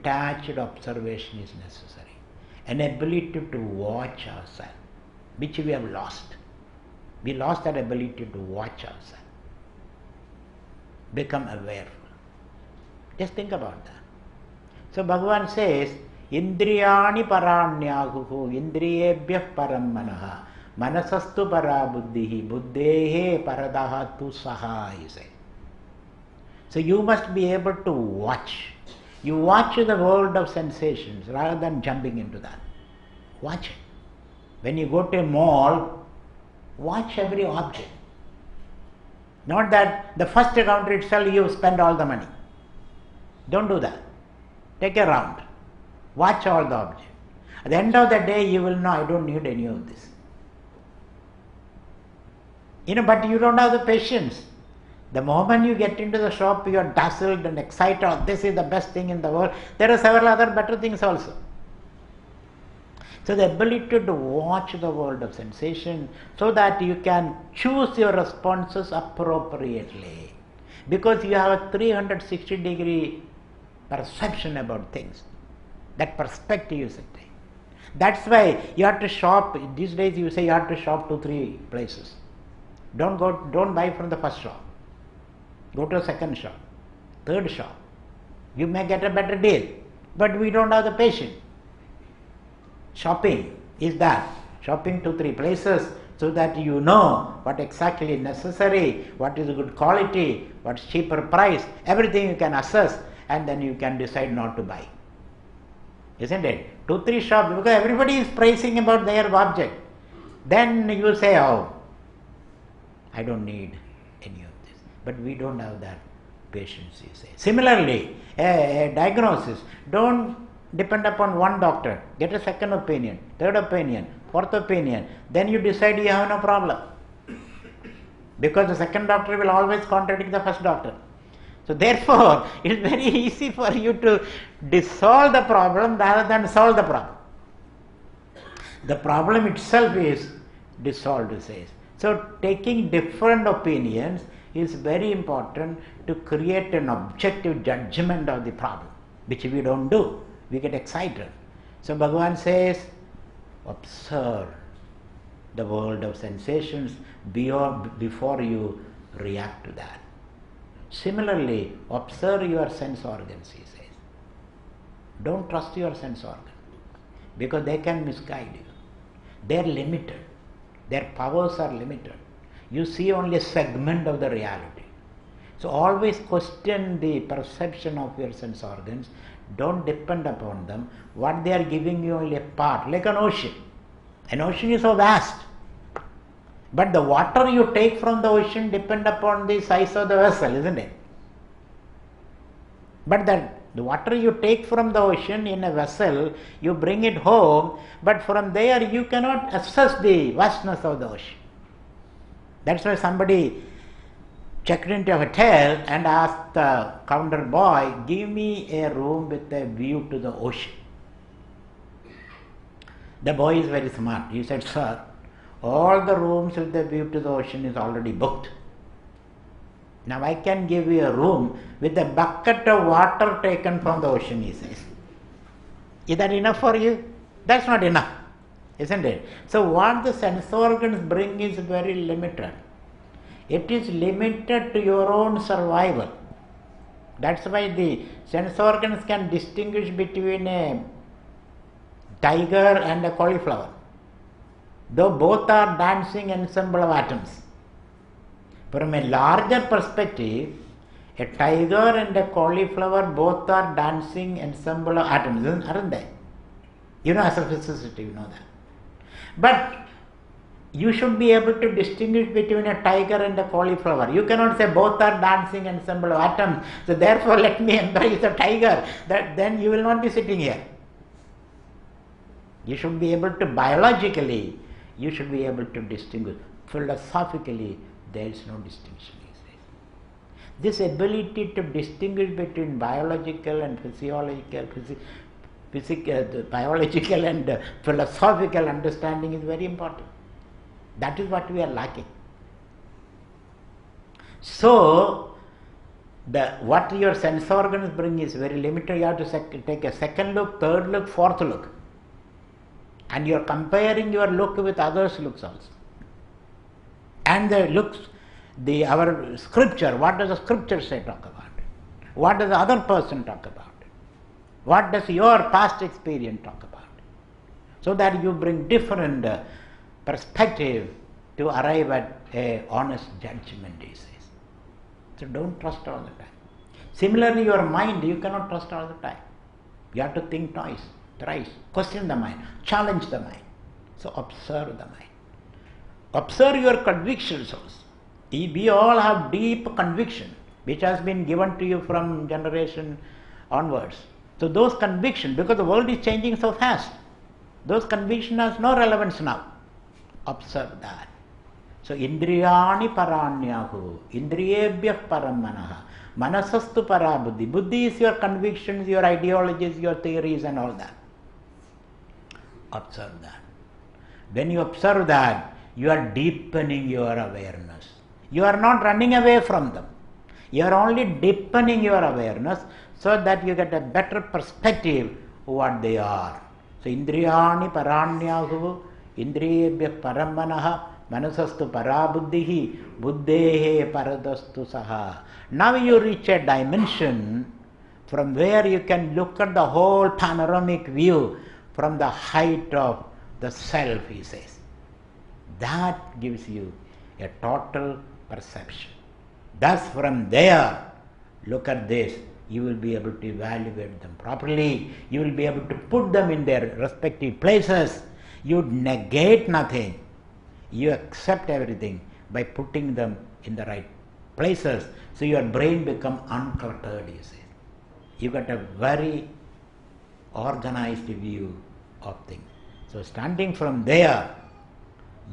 detached observation is necessary. An ability to watch ourselves, which we have lost. We lost that ability to watch ourselves. Become aware. Just think about that. So Bhagavan says, Indriyani paranyahuhu, indriyebhyah param manaha, manasastu para buddhihi, buddhehe paradaha tu saha, he says. So you must be able to watch. You watch the world of sensations rather than jumping into that. Watch it. When you go to a mall, watch every object. Not that the first encounter itself you spend all the money. Don't do that. Take a round. Watch all the objects. At the end of the day, you will know, I don't need any of this. But you don't have the patience. The moment you get into the shop, you are dazzled and excited. Oh, this is the best thing in the world. There are several other better things also. So the ability to watch the world of sensation so that you can choose your responses appropriately. Because you have a 360-degree perception about things. That perspective you should take. That's why you have to shop. These days you say you have to shop 2-3 places. Don't buy from the first shop. Go to a second shop, third shop. You may get a better deal, but we don't have the patience. Shopping is that. Shopping 2-3 places so that you know what exactly is necessary, what is good quality, what's cheaper price, everything you can assess, and then you can decide not to buy. Isn't it? 2-3 shops, because everybody is praising about their object. Then you will say, oh, I don't need any of this. But we don't have that patience, you say. Similarly, a diagnosis. Don't depend upon one doctor. Get a second opinion, third opinion, fourth opinion. Then you decide you have no problem. Because the second doctor will always contradict the first doctor. So therefore, it is very easy for you to dissolve the problem rather than solve the problem. The problem itself is dissolved, it says. So taking different opinions is very important to create an objective judgment of the problem, which we don't do. We get excited. So Bhagavan says, observe the world of sensations before you react to that. Similarly, observe your sense organs, he says. Don't trust your sense organs because they can misguide you. They are limited. Their powers are limited. You see only a segment of the reality. So always question the perception of your sense organs. Don't depend upon them. What they are giving you only a part, like an ocean. An ocean is so vast. But the water you take from the ocean depend upon the size of the vessel, isn't it? But the water you take from the ocean in a vessel, you bring it home, but from there you cannot assess the vastness of the ocean. That's why somebody checked into a hotel and asked the counter boy, give me a room with a view to the ocean. The boy is very smart. He said, sir, all the rooms with the view to the ocean is already booked. Now I can give you a room with a bucket of water taken from the ocean, he says. Is that enough for you? That's not enough, isn't it? So what the sense organs bring is very limited. It is limited to your own survival. That's why the sense organs can distinguish between a tiger and a cauliflower, though both are dancing ensemble of atoms. From a larger perspective, a tiger and a cauliflower both are dancing ensemble of atoms, aren't they? You know, as a physicist, you know that. But you should be able to distinguish between a tiger and a cauliflower. You cannot say both are dancing ensemble of atoms, so therefore let me embrace a tiger. Then you will not be sitting here. You should be able to biologically, you should be able to distinguish. Philosophically, there is no distinction. This ability to distinguish between biological and physiological, biological and philosophical understanding is very important. That is what we are lacking. So, What your sense organs bring is very limited. You have to take a second look, third look, fourth look. And you are comparing your look with others' looks also. And the looks, our scripture, what does the scripture say talk about it? What does the other person talk about it? What does your past experience talk about it? So that you bring different perspective to arrive at a honest judgment, he says. So don't trust all the time. Similarly, your mind, you cannot trust all the time. You have to think twice, thrice, question the mind, challenge the mind. So observe the mind. Observe your convictions also. We all have deep conviction which has been given to you from generation onwards. So those convictions, because the world is changing so fast, those convictions has no relevance now. Observe that. So indriyani paranyahu, indriyebhyah param manaha, manasastu para buddhi. Buddhi is your convictions, your ideologies, your theories and all that. Observe that. When you observe that, you are deepening your awareness. You are not running away from them. You are only deepening your awareness so that you get a better perspective of what they are. So indriyani paranyahu, indriyebhyah param manaha, manasastu parabuddhihi, buddhehe paradastu saha. Now you reach a dimension from where you can look at the whole panoramic view from the height of the self, he says. That gives you a total perception. Thus from there, look at this, you will be able to evaluate them properly. You will be able to put them in their respective places. You negate nothing. You accept everything by putting them in the right places. So your brain becomes uncluttered, you see. You got a very organized view of things. So standing from there,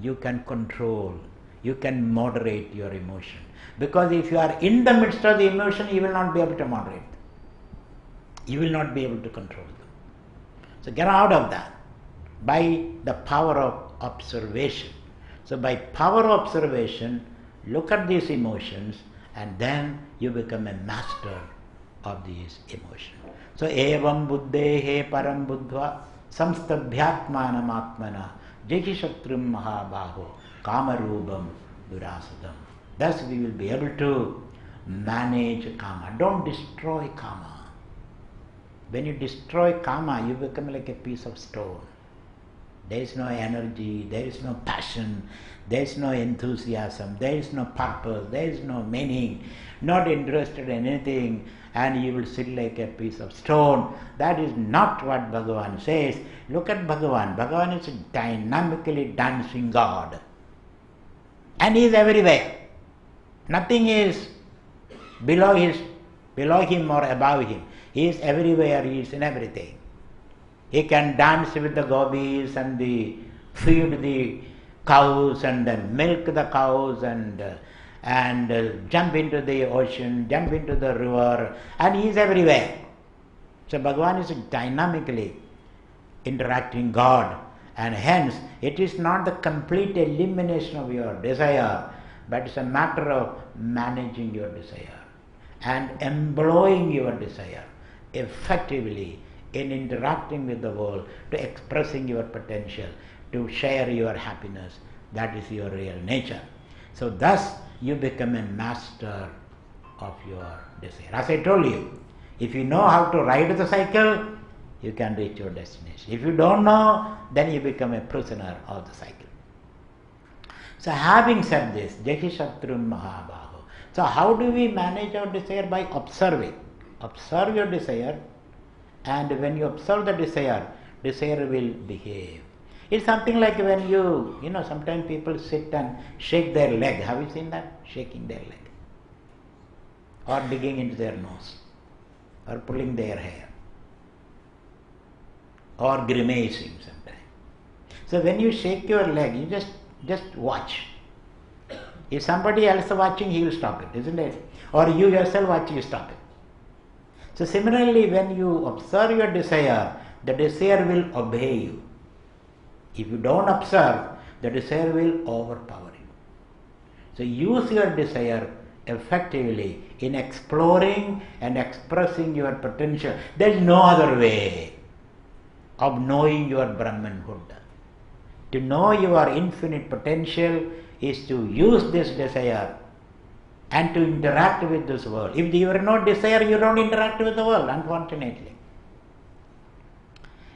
you can control, you can moderate your emotion. Because if you are in the midst of the emotion, you will not be able to moderate them. You will not be able to control them. So get out of that by the power of observation. So by power of observation, look at these emotions and then you become a master of these emotions. So evam buddhehe param buddhva samstabhyatmanam atmana jekishatrum mahabaho kamarubam durasadam. Thus we will be able to manage kama. Don't destroy kama. When you destroy kama, you become like a piece of stone. There is no energy, there is no passion, there is no enthusiasm, there is no purpose, there is no meaning, not interested in anything, and you will sit like a piece of stone. That is not what Bhagavan says. Look at Bhagavan. Bhagavan is a dynamically dancing God. And he is everywhere. Nothing is below him or above him. He is everywhere, he is in everything. He can dance with the gopis and feed the cows and milk the cows and jump into the ocean, jump into the river, and he is everywhere. So Bhagavan is a dynamically interacting God, and hence it is not the complete elimination of your desire, but it's a matter of managing your desire and employing your desire effectively in interacting with the world, to expressing your potential, to share your happiness. That is your real nature. So thus you become a master of your desire. As I told you, if you know how to ride the cycle, you can reach your destination. If you don't know, then you become a prisoner of the cycle. So having said this, Jahishatrum Mahabaho. So how do we manage our desire? By observing. Observe your desire, and when you observe the desire will behave. It's something like when you sometimes people sit and shake their leg. Have you seen that? Shaking their leg. Or digging into their nose. Or pulling their hair. Or grimacing sometimes. So when you shake your leg, you just watch. If somebody else is watching, he will stop it, isn't it? Or you yourself watch, you stop it. So similarly, when you observe your desire, the desire will obey you. If you don't observe, the desire will overpower you. So use your desire effectively in exploring and expressing your potential. There is no other way of knowing your Brahmanhood. To know your infinite potential is to use this desire and to interact with this world. If you have no desire, you don't interact with the world, unfortunately.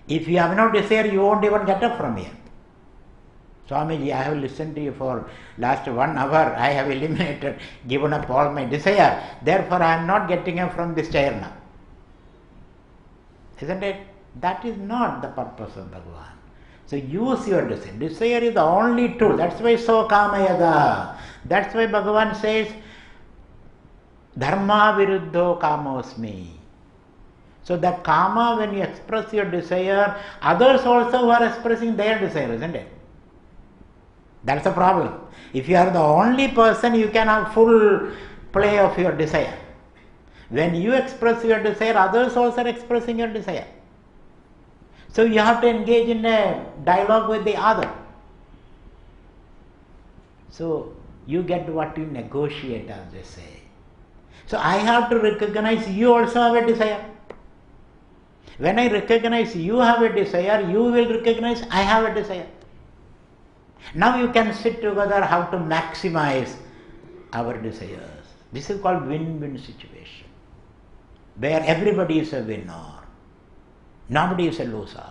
If you have no desire, you won't even get up from here. Swamiji, I have listened to you for last 1 hour. I have eliminated, given up all my desire. Therefore, I am not getting up from this chair now. Isn't it? That is not the purpose of Bhagavan. So use your desire. Desire is the only tool. That's why so kamayaga. That's why Bhagavan says, dharma viruddho kamosmi. So that kama, when you express your desire, others also are expressing their desire, isn't it? That's the problem. If you are the only person, you can have full play of your desire. When you express your desire, others also are expressing your desire. So you have to engage in a dialogue with the other. So you get what you negotiate, as they say. So I have to recognize you also have a desire. When I recognize you have a desire, you will recognize I have a desire. Now you can sit together how to maximize our desires. This is called win-win situation, where everybody is a winner. Nobody is a loser.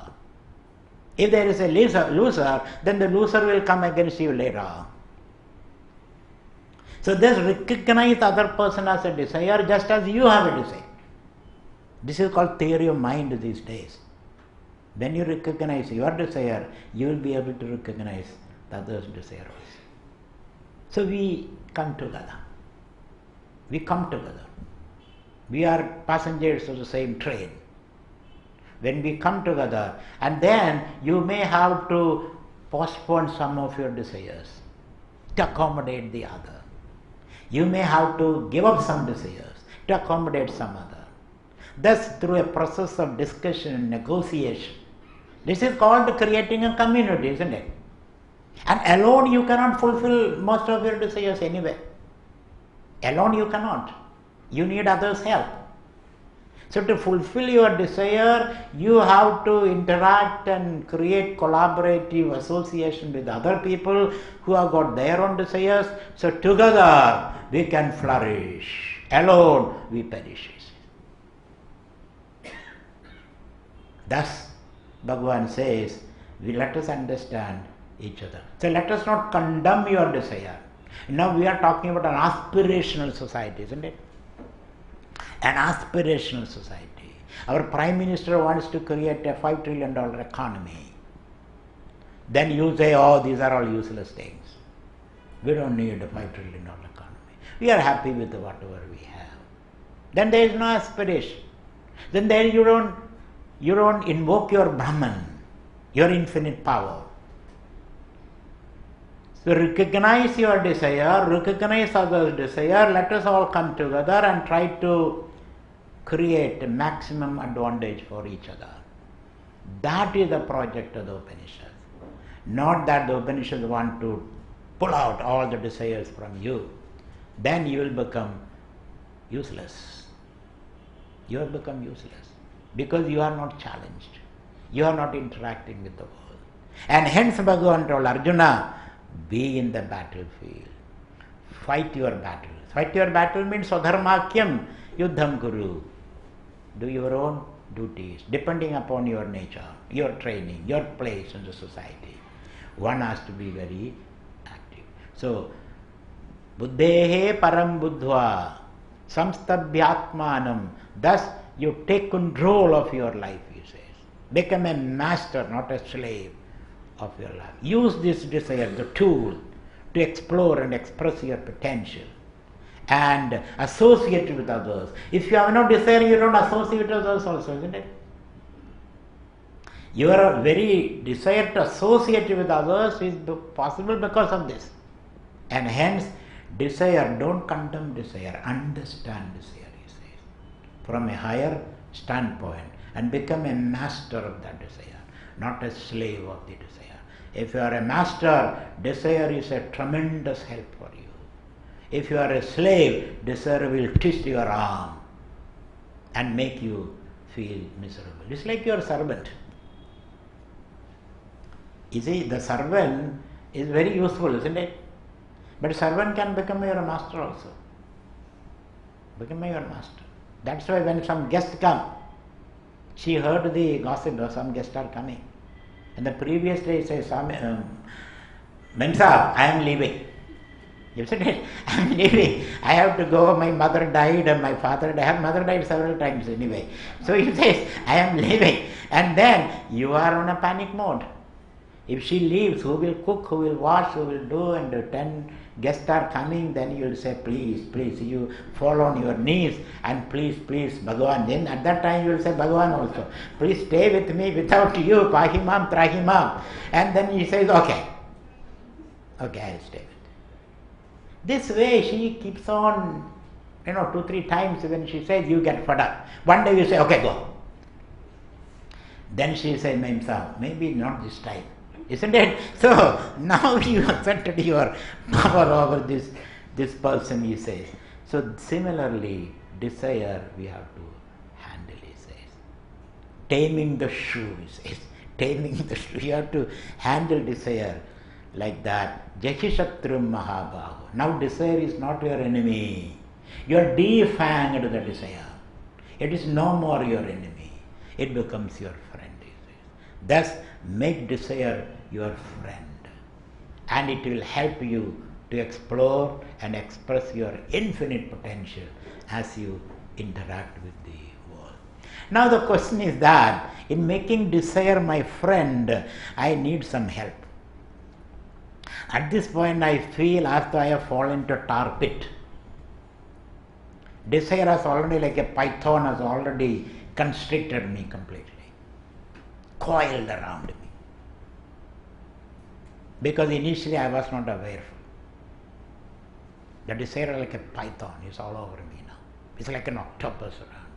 If there is a loser, then the loser will come against you later. So just recognize the other person as a desire just as you have a desire. This is called theory of mind these days. When you recognize your desire, you will be able to recognize the other's desire also. So we come together. We come together. We are passengers of the same train. When we come together, and then you may have to postpone some of your desires to accommodate the other. You may have to give up some desires to accommodate some other. Thus, through a process of discussion and negotiation, this is called creating a community, isn't it? And alone you cannot fulfill most of your desires anyway. Alone you cannot. You need others' help. So to fulfill your desire, you have to interact and create collaborative association with other people who have got their own desires. So together we can flourish. Alone we perish. Thus, Bhagavan says, let us understand each other. So let us not condemn your desire. Now we are talking about an aspirational society, isn't it? An aspirational society. Our Prime Minister wants to create a $5 trillion economy. Then you say, oh, these are all useless things. We don't need a $5 trillion economy. We are happy with whatever we have. Then there is no aspiration. Then there you don't invoke your Brahman, your infinite power. So recognize your desire, recognize others' desire, let us all come together and try to create a maximum advantage for each other. That is the project of the Upanishads. Not that the Upanishads want to pull out all the desires from you. Then you will become useless. You will become useless because you are not challenged. You are not interacting with the world. And hence Bhagavan told Arjuna, be in the battlefield. Fight your battle. Fight your battle means swadharmakyam yuddham kuru. Do your own duties, depending upon your nature, your training, your place in the society. One has to be very active. So, buddhehe param buddhva samstabhyatmanam. Thus, you take control of your life, he says. Become a master, not a slave of your life. Use this desire, the tool, to explore and express your potential and associate with others. If you have no desire, you don't associate with others also, isn't it? Your very desire to associate with others is possible because of this. And hence, desire, don't condemn desire, understand desire, he says, from a higher standpoint, and become a master of that desire, not a slave of the desire. If you are a master, desire is a tremendous help for you. If you are a slave, desire will twist your arm and make you feel miserable. It's like your servant. You see, the servant is very useful, isn't it? But servant can become your master also. Become your master. That's why when some guests come, she heard the gossip of some guests are coming. And the previous day she says, Mensa, I am leaving. Isn't it? I am leaving. I have to go. My mother died and my father died. Her mother died several times anyway. So he says, I am leaving. And then you are on a panic mode. If she leaves, who will cook, who will wash, who will do, and 10 guests are coming, then you will say, please, please, you fall on your knees and please, please, Bhagavan. Then at that time you will say, Bhagavan also, please stay with me, without you, pahimam, trahimam. And then he says, okay, I will stay with you. This way she keeps on, 2-3 times when she says, you get fed up. One day you say, okay, go. Then she says, Memsa, maybe not this time. Isn't it? So now you asserted your power over this person, he says. So similarly, desire we have to handle, he says. Taming the shrew, he says. Taming the shrew. You have to handle desire like that. Jahishatrum Mahabahu. Now desire is not your enemy. You are defanged the desire. It is no more your enemy. It becomes your friend, he says. Thus, make desire your friend, and it will help you to explore and express your infinite potential as you interact with the world. Now the question is that, in making desire my friend, I need some help. At this point I feel as though I have fallen into a tar pit. Desire has already, like a python, has already constricted me completely, coiled around me. Because initially I was not aware. The desire like a python is all over me now. It's like an octopus around